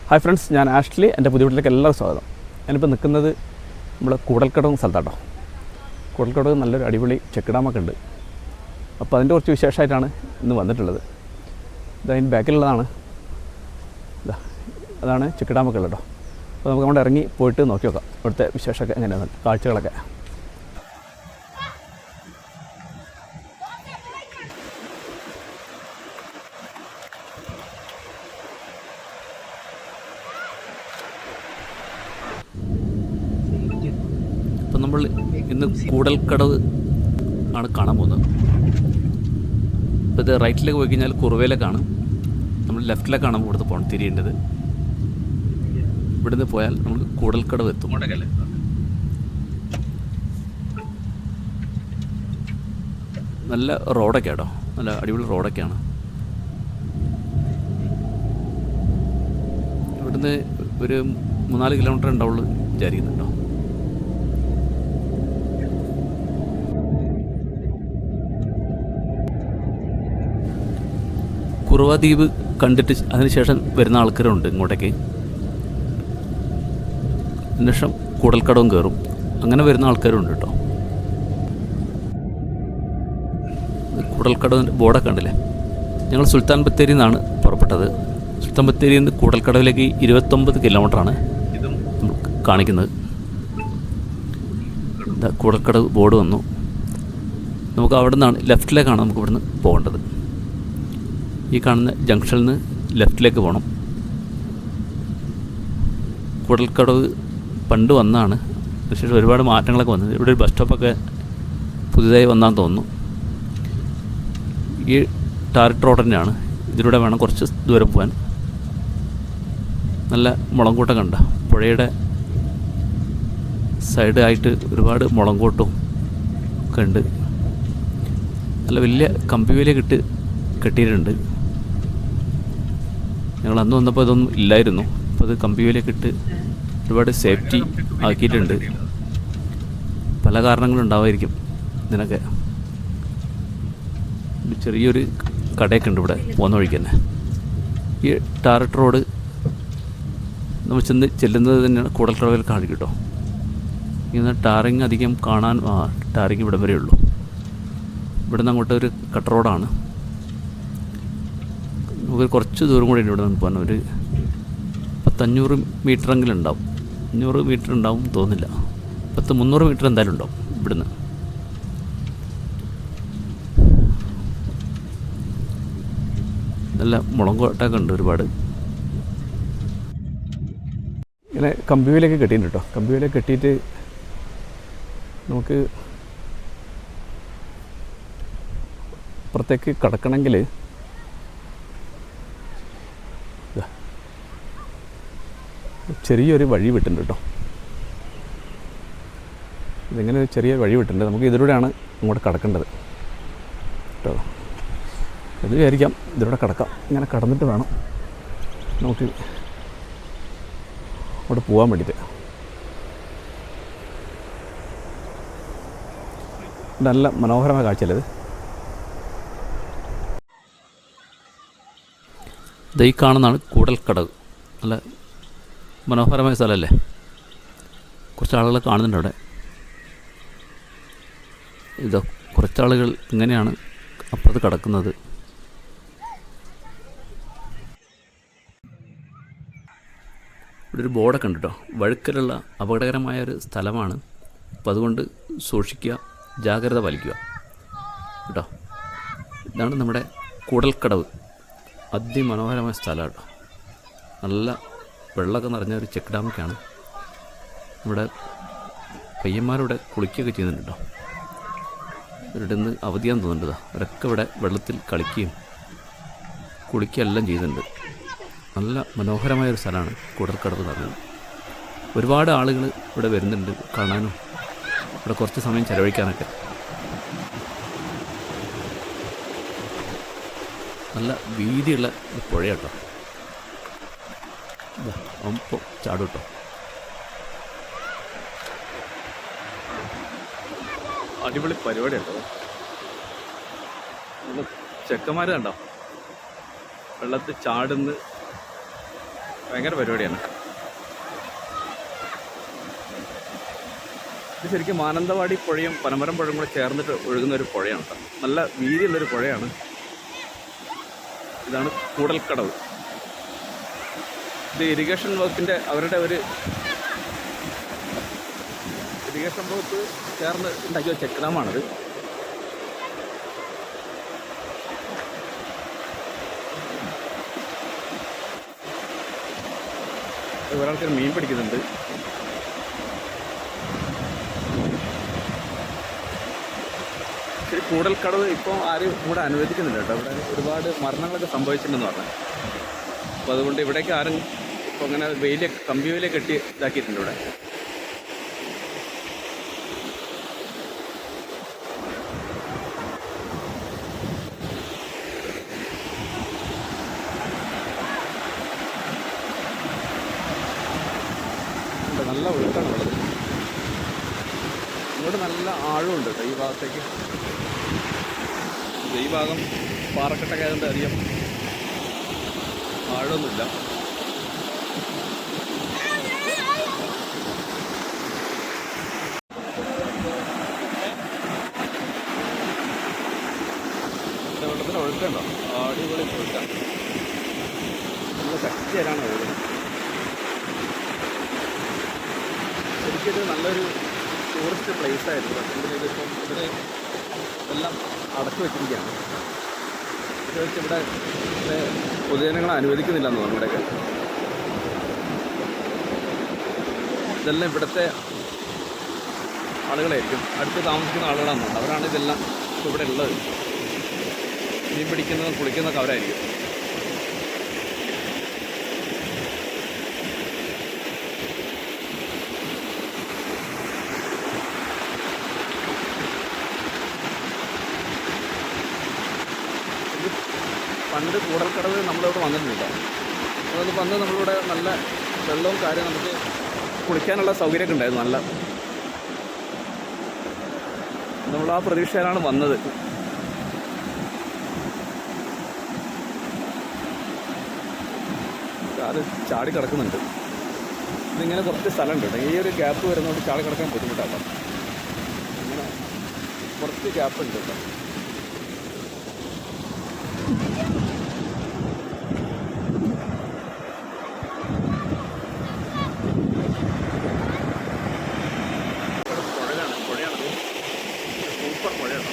Hi friends, ഞാൻ Ashley. എൻ്റെ പുതിയ വീട്ടിലേക്ക് എല്ലാവർക്കും സ്വാഗതം. ഞാനിപ്പോൾ നിൽക്കുന്നത് നമ്മുടെ കൂടൽക്കടവ് സ്ഥലത്താട്ടോ. കൂടൽക്കടവ് നല്ലൊരു അടിപൊളി ചെക്ക് ഡാമൊക്കെ ഉണ്ട്. അപ്പോൾ അതിൻ്റെ കുറച്ച് വിശേഷമായിട്ടാണ് ഇന്ന് വന്നിട്ടുള്ളത്. ഇതതിൻ്റെ ബാക്കിലുള്ളതാണ്, അതാണ് ചെക്ക് ഡാമൊക്കെ ഉള്ളത് കേട്ടോ. അപ്പോൾ നമുക്ക് അവിടെ ഇറങ്ങി പോയിട്ട് നോക്കി നോക്കാം ഇവിടുത്തെ വിശേഷമൊക്കെ എങ്ങനെയാണ്, കാഴ്ചകളൊക്കെ. അപ്പം നമ്മൾ ഇന്ന് കൂടൽക്കടവ് ആണ് കാണാൻ പോകുന്നത്. ഇപ്പോൾ ഇത് റൈറ്റിലേക്ക് പോയി കഴിഞ്ഞാൽ കുറുവയിലേക്കാണ്, നമ്മൾ ലെഫ്റ്റിലേക്കാണ് ഇവിടുന്ന് പോകണം, തിരിയേണ്ടത്. ഇവിടുന്ന് പോയാൽ നമ്മൾ കൂടൽക്കടവ് എത്തും. നല്ല റോഡൊക്കെ കേട്ടോ, നല്ല അടിപൊളി റോഡൊക്കെയാണ്. ഇവിടുന്ന് ഒരു 3-4 കിലോമീറ്റർ ഉണ്ടാവുള്ളൂ വിചാരിക്കുന്നുണ്ടോ. കുറുവ ദ്വീപ് കണ്ടിട്ട് അതിനുശേഷം വരുന്ന ആൾക്കാരുണ്ട് ഇങ്ങോട്ടേക്ക്. അതിനുശേഷം കൂടൽക്കടവും കയറും, അങ്ങനെ വരുന്ന ആൾക്കാരുണ്ട് കേട്ടോ. കൂടൽക്കടവിൻ്റെ ബോർഡൊക്കെ ഉണ്ടല്ലേ. ഞങ്ങൾ സുൽത്താൻ ബത്തേരിയിൽ നിന്നാണ് പുറപ്പെട്ടത്. സുൽത്താൻ ബത്തേരിയിൽ നിന്ന് കൂടൽക്കടവിലേക്ക് 29 കിലോമീറ്ററാണ് കാണിക്കുന്നത്. കൂടൽക്കടവ് ബോർഡ് വന്നു. നമുക്ക് അവിടെ നിന്നാണ്, ലെഫ്റ്റിലേക്കാണ് നമുക്ക് ഇവിടുന്ന് പോകേണ്ടത്. ഈ കാണുന്ന ജംഗ്ഷനിൽ നിന്ന് ലെഫ്റ്റിലേക്ക് പോകണം. കൂടൽക്കടവ് പണ്ട് വന്നതാണ്, പക്ഷേ ഒരുപാട് മാറ്റങ്ങളൊക്കെ വന്നത്. ഇവിടെ ഒരു ബസ് സ്റ്റോപ്പൊക്കെ പുതുതായി വന്നാന്ന് തോന്നുന്നു. ഈ ടാറിട്ട് റോഡ് തന്നെയാണ്, ഇതിലൂടെ വേണം കുറച്ച് ദൂരം പോകാൻ. നല്ല മുളങ്കൂട്ടം കണ്ട, പുഴയുടെ സൈഡായിട്ട് ഒരുപാട് മുളങ്കൂട്ടും ഒക്കെ ഉണ്ട്. നല്ല വലിയ കമ്പിവേലിയൊക്കെ കെട്ടിയിട്ടുണ്ട്. ഞങ്ങൾ അന്ന് വന്നപ്പോൾ ഇതൊന്നും ഇല്ലായിരുന്നു. അപ്പോൾ അത് കമ്പിവേലിയൊക്കെ ഇട്ട് ഒരുപാട് സേഫ്റ്റി ആക്കിയിട്ടുണ്ട്. പല കാരണങ്ങളുണ്ടാവുമായിരിക്കും ഇതിനൊക്കെ. ചെറിയൊരു കടയൊക്കെ ഉണ്ട് ഇവിടെ പോകുന്ന വഴിക്ക് തന്നെ. ഈ ടാറിട്ട് റോഡ് നമ്മൾ ചെല്ലുന്നത് തന്നെയാണ് കൂടൽക്കടവിൽ കാണിക്കും കേട്ടോ. ഇങ്ങനെ ടാറിങ് അധികം കാണാൻ, ടാറിങ് ഇവിടം വരെ ഉള്ളൂ. ഇവിടെ നിന്ന് അങ്ങോട്ട് ഒരു കട്ട് റോഡാണ്. നമുക്ക് കുറച്ച് ദൂരം കൂടി ഉണ്ട് ഇവിടെ നിന്ന് പോകാൻ. ഒരു 500 മീറ്ററെങ്കിലും ഉണ്ടാവും, 500 മീറ്റർ ഉണ്ടാവും തോന്നില്ല, 300 മീറ്റർ എന്തായാലും ഉണ്ടാവും ഇവിടുന്ന്. നല്ല മുളങ്കോട്ടൊക്കെ ഉണ്ട് ഒരുപാട്. ഇങ്ങനെ കമ്പിവേലിയൊക്കെ കെട്ടിയിട്ടുണ്ട് കേട്ടോ. കമ്പിവേലിയൊക്കെ കെട്ടിയിട്ട് നമുക്ക് അപ്പുറത്തേക്ക് കടക്കണമെങ്കിൽ ചെറിയൊരു വഴി വിട്ടിട്ടുണ്ട് കേട്ടോ. ഇതിങ്ങനെ ഒരു ചെറിയ വഴി വിട്ടിട്ടുണ്ട്. നമുക്ക് ഇതിലൂടെയാണ് അങ്ങോട്ട് കടക്കേണ്ടത് കേട്ടോ. ഇത് വിചാരിക്കാം ഇതിലൂടെ കടക്കാം. ഇങ്ങനെ കടന്നിട്ട് വേണം നമുക്ക് അവിടെ പോകാൻ വേണ്ടിയിട്ട്. നല്ല മനോഹരമായ കാഴ്ചയല്ലേ ഇത്. ഈ കാണുന്നതാണ് കൂടൽക്കടവ്. നല്ല മനോഹരമായ സ്ഥലമല്ലേ. കുറച്ച് ആളുകൾ കാണുന്നുണ്ട് അവിടെ. ഇതോ കുറച്ചാളുകൾ ഇങ്ങനെയാണ് അപ്പുറത്ത് കിടക്കുന്നത്. ഇവിടെ ഒരു ബോർഡൊക്കെ ഉണ്ട് കേട്ടോ. വഴുക്കലുള്ള അപകടകരമായൊരു സ്ഥലമാണ്, അപ്പോൾ അതുകൊണ്ട് സൂക്ഷിക്കുക, ജാഗ്രത പാലിക്കുക കേട്ടോ. ഇതാണ് നമ്മുടെ കൂടൽക്കടവ്. അതിമനോഹരമായ സ്ഥലമാണ് കേട്ടോ. നല്ല വെള്ളമൊക്കെ നിറഞ്ഞ ഒരു ചെക്ക് ഡാമൊക്കെയാണ്. ഇവിടെ പയ്യന്മാരിവിടെ കുളിക്കുകയൊക്കെ ചെയ്യുന്നുണ്ട് കേട്ടോ. ഇവരുടെ ഇന്ന് അവധിയാന്ന് തോന്നുന്നുണ്ട്. അവരൊക്കെ ഇവിടെ വെള്ളത്തിൽ കളിക്കുകയും കുളിക്കുകയെല്ലാം ചെയ്യുന്നുണ്ട്. നല്ല മനോഹരമായൊരു സ്ഥലമാണ് കൂടൽക്കടവ് എന്ന് പറയുന്നത്. ഒരുപാട് ആളുകൾ ഇവിടെ വരുന്നുണ്ട് കാണാനും, ഇവിടെ കുറച്ച് സമയം ചിലവഴിക്കാനൊക്കെ. നല്ല വീതിയുള്ള ഒരു പുഴ കേട്ടോ. അപ്പോൾ ചാടും കേട്ടോ. അടിപൊളി പരിപാടി കേട്ടോ. ചെക്കന്മാർ കണ്ടോ വെള്ളത്തിൽ ചാടുന്ന ഭയങ്കര പരിപാടിയാണ്. ഇത് ശരിക്കും മാനന്തവാടി പുഴയും പനമരം പുഴയും കൂടെ ചേർന്നിട്ട് ഒഴുകുന്നൊരു പുഴയാണ് കേട്ടോ. നല്ല വീതിയുള്ളൊരു പുഴയാണ്. ഇതാണ് കൂടൽക്കടവ്. ഇത് ഇറിഗേഷൻ വകുപ്പിൻ്റെ അവരുടെ ഒരു ഇറിഗേഷൻ വകുപ്പ് ചേർന്ന് ഉണ്ടാക്കിയ ചെക്ക് ഡാമാണിത്. ഒരാൾക്കാർ മീൻ പിടിക്കുന്നുണ്ട്. ശരി, കൂടൽക്കടവ് ഇപ്പോൾ ആരും ഇവിടെ അനുവദിക്കുന്നില്ല കേട്ടോ. ഇവിടെ ഒരുപാട് മരണങ്ങളൊക്കെ സംഭവിച്ചിട്ടുണ്ടെന്ന് പറഞ്ഞു. അപ്പോൾ അതുകൊണ്ട് ഇവിടേക്ക് ആരും ഇപ്പോൾ അങ്ങനെ വെയിലൊക്കെ കമ്പി വെയിലൊക്കെ കെട്ടി ഇതാക്കിയിട്ടുണ്ട് ഇവിടെ. നല്ല ഒഴുക്കാണ് ഉള്ളത്. ഇങ്ങോട്ട് നല്ല ആഴമുണ്ട് കേട്ടോ ഈ ഭാഗത്തേക്ക്. ഈ ഭാഗം പാറക്കെട്ടൊക്കെ ആയതുകൊണ്ട് അധികം ആഴമൊന്നുമില്ല. വെള്ളത്തിന് ഒഴുക്കുണ്ടോ? അടിപൊളി ഒഴുക്കാണ്. നല്ല ശക്തിയാലാണ് ഒഴുകുന്നത്. ശരിക്കും ഇത് നല്ലൊരു ടൂറിസ്റ്റ് പ്ലേസ് ആയിരുന്നു. പക്ഷേ ഇതിപ്പം ഇവിടെ എല്ലാം അടച്ചു വെച്ചിരിക്കുകയാണ്. ഇത് വെച്ച് ഇവിടെ പൊതുജനങ്ങളെ അനുവദിക്കുന്നില്ല എന്ന് പറഞ്ഞു. ഇവിടെയൊക്കെ ഇതെല്ലാം ഇവിടുത്തെ ആളുകളായിരിക്കും, അടുത്ത് താമസിക്കുന്ന ആളുകളാണെന്ന് തോന്നുന്നു. അവരാണ് ഇതെല്ലാം ഇവിടെ ഉള്ളത്. മീൻ പിടിക്കുന്നതും കുളിക്കുന്നതൊക്കെ അവരായിരിക്കും. പണ്ട് കൂടൽക്കടവ് നമ്മളിവിടെ വന്നിട്ടുണ്ട്. അതൊന്ന് വന്ന് നമ്മളിവിടെ നല്ല വെള്ളവും കാര്യം നമുക്ക് കുളിക്കാനുള്ള സൗകര്യമൊക്കെ ഉണ്ടായിരുന്നു. നല്ല നമ്മൾ ആ പ്രതീക്ഷയിലാണ് വന്നത്. അത് ചാടി കിടക്കുന്നുണ്ട്. ഇതിങ്ങനെ കുറച്ച് സ്ഥലമുണ്ട് കേട്ടോ. ഈ ഒരു ഗ്യാപ്പ് വരുന്നതുകൊണ്ട് ചാടി കിടക്കാൻ ബുദ്ധിമുട്ടാക്കാം. ഇങ്ങനെ കുറച്ച് ഗ്യാപ്പ് ഉണ്ട് കേട്ടോ. പുഴയാണത്. സൂപ്പർ പുഴയാണ്.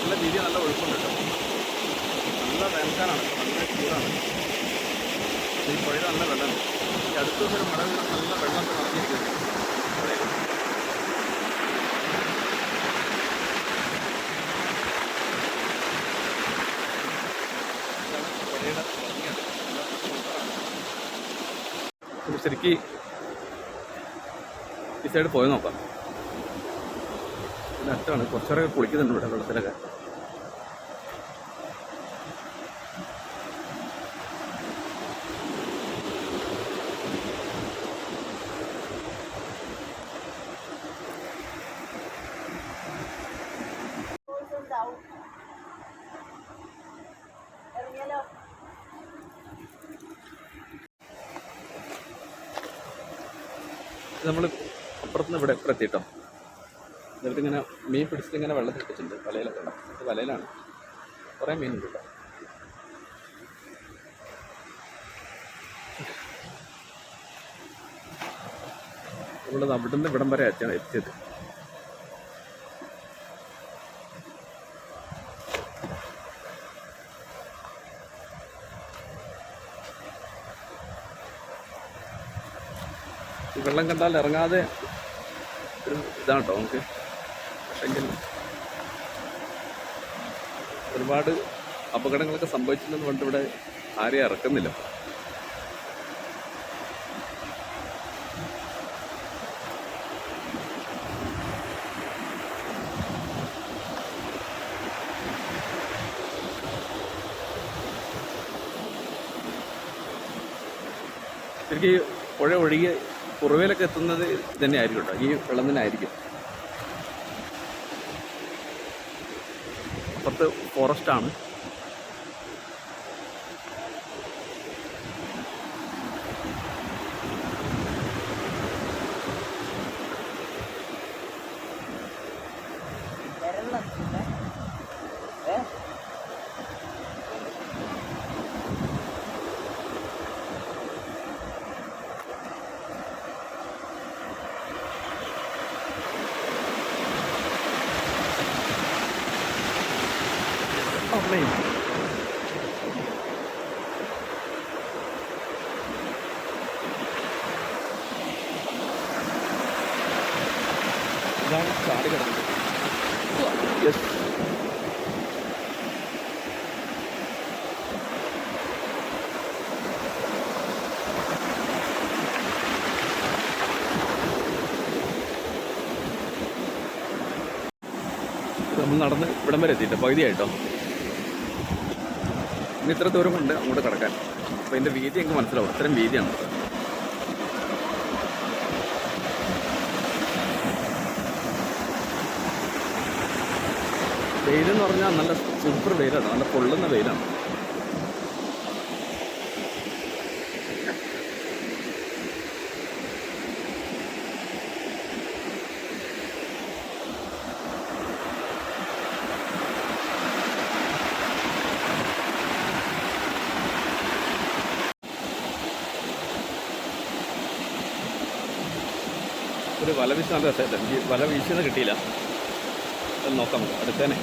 നല്ല വീതി നല്ല ഒഴുക്കുണ്ട് കേട്ടോ. നല്ല വേനൽക്കാലാണ്, നല്ല ചൂടാണ്. ഈ പുഴയിൽ നല്ല വെള്ളമാണ്. ഈ അടുത്ത ഒരു മഴ നല്ല വെള്ളമൊക്കെ നടത്തിയിരിക്കുന്നു പുഴയിൽ. പുഴയുടെ ഭംഗിയാണ്. ശരിക്ക് ഈ സൈഡ് പോയി നോക്കാം. ഇത് അടുത്താണ്. കുറച്ചേരൊക്കെ കുളിക്കുന്നുണ്ട് ഇവിടെ വെള്ളത്തിലൊക്കെ. നമ്മൾ അപ്പുറത്തുനിന്ന് ഇവിടെ എത്തിയിട്ടോ. എന്നിട്ടിങ്ങനെ മീൻ പിടിച്ചിട്ട് ഇങ്ങനെ വെള്ളത്തിൽ ഇട്ടിട്ടുണ്ട്. വലയിലൊക്കെ ഉണ്ടാവും. ഇത് വലയിലാണ്. കുറേ മീനുണ്ട് കേട്ടോ. നമ്മൾ അവിടുന്ന് ഇവിടം വരെ എത്തിയത്. ഈ വെള്ളം കണ്ടാൽ ഇറങ്ങാതെ ഒരു ഇതാണ് കേട്ടോ നമുക്ക്. പക്ഷെങ്കിൽ ഒരുപാട് അപകടങ്ങളൊക്കെ സംഭവിച്ചില്ലെന്ന് പറഞ്ഞിട്ട് ഇവിടെ ആരെയും ഇറക്കുന്നില്ല. ശരിക്കും ഈ പുഴ ഒഴുകി കുറവേലൊക്കെ എത്തുന്നത് തന്നെ ആയിരിക്കും കേട്ടോ. ഈ വെള്ളം തന്നെ ആയിരിക്കും. അപ്പുറത്ത് ഫോറസ്റ്റാണ്. ഇതാണ് ചാടി കിടക്കുന്നത്. യെസ്, നമ്മൾ നടന്ന് ഇവിടം വരെ എത്തിയിട്ട് പകുതിയായിട്ടോ. ഇനി ഇത്ര ദൂരം കൊണ്ട് അങ്ങോട്ട് കിടക്കാൻ. അപ്പോൾ ഇതിൻ്റെ വീതി എനിക്ക് മനസ്സിലാവും, ഇത്രയും വീതിയാണ്. വെയിലെന്ന് പറഞ്ഞാൽ നല്ല സൂപ്പർ വെയിലാണ്, നല്ല പൊള്ളുന്ന വെയിലാണ്. ഒരു വല വീശ് നല്ല രസമായിട്ട് എനിക്ക് വല വീശുന്നത് കിട്ടിയില്ല. അത് നോക്കാം നമുക്ക് അടുത്തേനെ.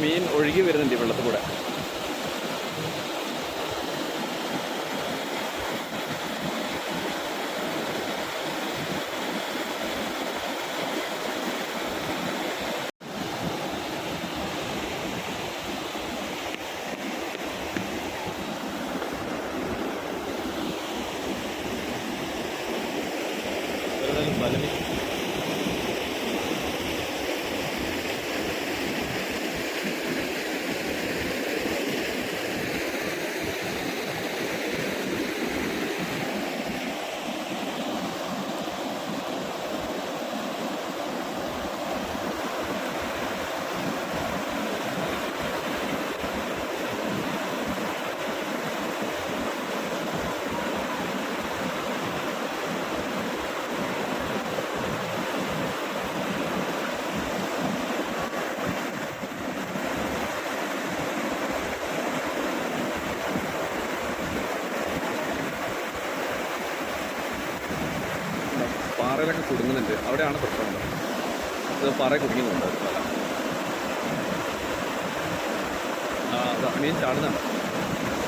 മീൻ ഒഴുകി വരുന്നുണ്ട് ഈ വെള്ളത്തിൽ കൂടെ. വല പാറയിലൊക്കെ കുടുങ്ങുന്നുണ്ട്. അവിടെയാണ് പ്രശ്നമുണ്ട്. ഇത് പാറ കുടുങ്ങുന്നുണ്ട്. മീൻ ചാടുന്നുണ്ട്.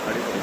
അടിപൊളി.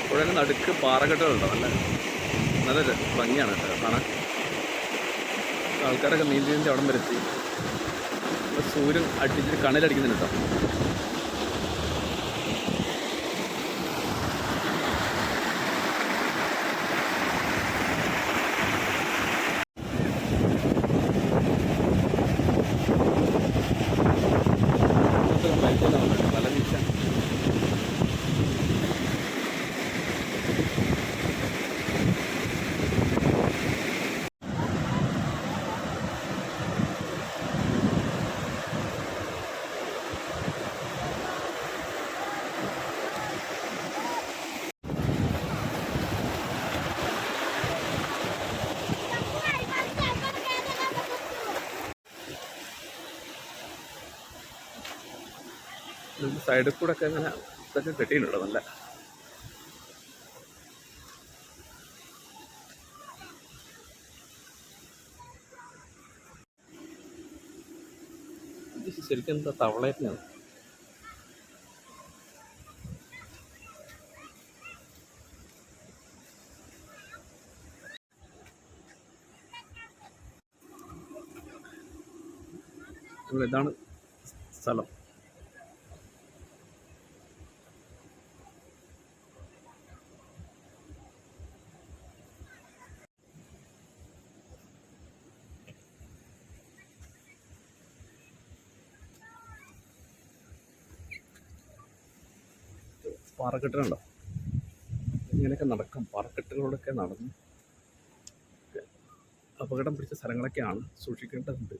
പുഴയുടെ നടുക്ക് പാറക്കെട്ടുകളുണ്ടോ, നല്ല ഭംഗിയാണ് കേട്ടോ കാണാൻ. ആൾക്കാരൊക്കെ നീന്തി അവിടം വരെത്തി. സൂര്യൻ അടിച്ചിട്ട് കണ്ണിലടിക്കുന്നുണ്ട് കേട്ടോ. പല വീഴ്ച സൈഡിൽ കൂടെ ഒക്കെ ഇങ്ങനെ ഇതൊക്കെ കെട്ടിയിട്ടുണ്ട് നല്ല. ശരിക്കും എന്താ തവളയൊക്കെയാണ്. ഇതാണ് സ്ഥലം. പാറക്കെട്ടുകളുണ്ടോ, ഇങ്ങനെയൊക്കെ നടക്കാം. പാറക്കെട്ടുകളിലൂടെയൊക്കെ നടന്ന് അപകടം പിടിച്ച സ്ഥലങ്ങളൊക്കെയാണ്, സൂക്ഷിക്കേണ്ടതുണ്ട്.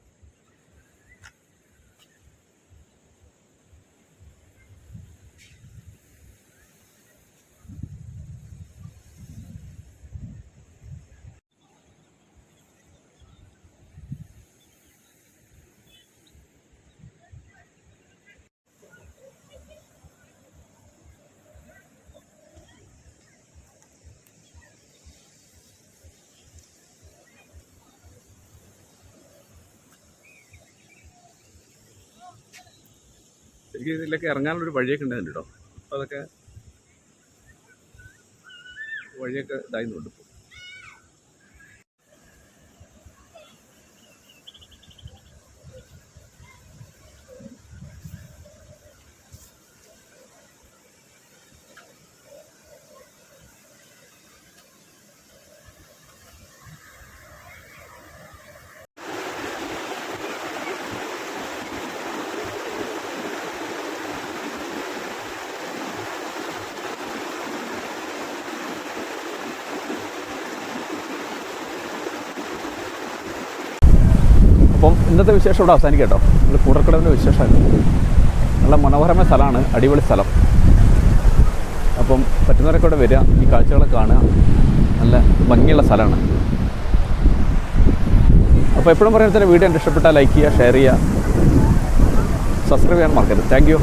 ശരിക്കും ഇതിലൊക്കെ ഇറങ്ങാനുള്ളൊരു വഴിയൊക്കെ ഉണ്ടായിരുന്നു കേട്ടോ. അപ്പോൾ അതൊക്കെ വഴിയൊക്കെ ഇതായിരുന്നുണ്ട്. ഇപ്പോൾ അപ്പം ഇന്നത്തെ വിശേഷം ഇവിടെ അവസാനിക്കാം കേട്ടോ. നമ്മൾ കൂടൽക്കടവിൻ്റെ വിശേഷമായിരുന്നു. നല്ല മനോഹരമായ സ്ഥലമാണ്, അടിപൊളി സ്ഥലം. അപ്പം പറ്റുന്നവരൊക്കെ ഇവിടെ വരിക, ഈ കാഴ്ചകളൊക്കെ കാണുക. നല്ല ഭംഗിയുള്ള സ്ഥലമാണ്. അപ്പോൾ എപ്പോഴും പറയുന്ന വീഡിയോ എൻ്റെ ഇഷ്ടപ്പെട്ടാൽ ലൈക്ക് ചെയ്യുക, ഷെയർ ചെയ്യുക, സബ്സ്ക്രൈബ് ചെയ്യാൻ മറക്കരുത്. Thank you.